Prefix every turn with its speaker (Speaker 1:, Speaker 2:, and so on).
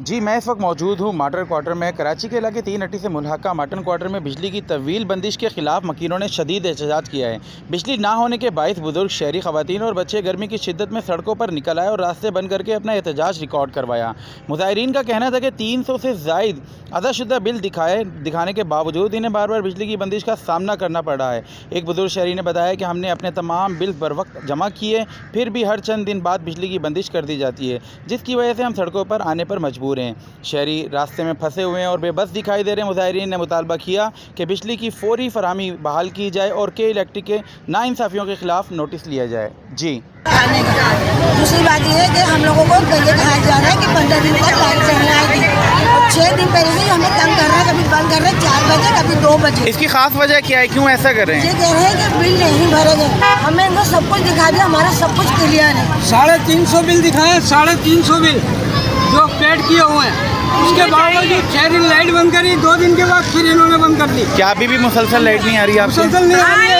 Speaker 1: जी, मैं इस वक्त मौजूद हूँ मार्टर क्वार्टर में। कराची के इलाके 3 अट्टी से मुल्हका मार्टर क्वार्टर में बिजली की तवील बंदिश के खिलाफ मकीनों ने शदीद एहतजाज किया है। बिजली ना होने के बायस बुजुर्ग, शहरी खवातीन और बच्चे गर्मी की शिद्दत में सड़कों पर निकल आए और रास्ते बंद करके अपना एहतजाज रिकॉर्ड करवाया। मुजाहिरीन का कहना था कि 300 से ज़ायद अदाशुदा बिल दिखाने के बावजूद इन्हें बार बार बिजली की बंदिश का सामना करना पड़ रहा है। एक बुजुर्ग शहरी ने बताया कि हमने अपने तमाम बिल बर वक्त जमा किए, फिर भी हर चंद दिन बाद बिजली की बंदिश कर दी जाती है, जिसकी वजह से हम सड़कों पर आने पर मजबूर हैं। शहरी रास्ते में फंसे हुए हैं और बेबस दिखाई दे रहे हैं। मुजाहिरीन ने मुतालबा किया कि बिजली की फौरी फराहमी बहाल की जाए और के इलेक्ट्रिक के नाइंसाफ़ियों के खिलाफ नोटिस लिया जाए। जी,
Speaker 2: दूसरी बात यह है कि हम लोगों को ये कहा जा रहा है कि 15 दिन तक लाइट नहीं आएगी और 6 दिन पहले ही हमें तंग कर रहा है, कभी बंद कर रहे हैं 4 बजे, कभी 2 बजे।
Speaker 1: इसकी खास वजह क्या है, क्यों ऐसा कर रहे हैं?
Speaker 2: ये कह रहे हैं कि बिल नहीं भरेंगे। हमें इनको सब कुछ दिखा दिया, हमारा सब कुछ क्लियर है।
Speaker 3: 350 बिल दिखाए, 350 बिल जो पेड किए हुए हैं, उसके बावजूद 6 दिन लाइट बंद करी, 2 दिन के बाद फिर इन्होंने बंद कर दी।
Speaker 1: क्या अभी भी मुसलसल लाइट नहीं आ रही है आपसे?
Speaker 3: मुसलसल नहीं आ रही है।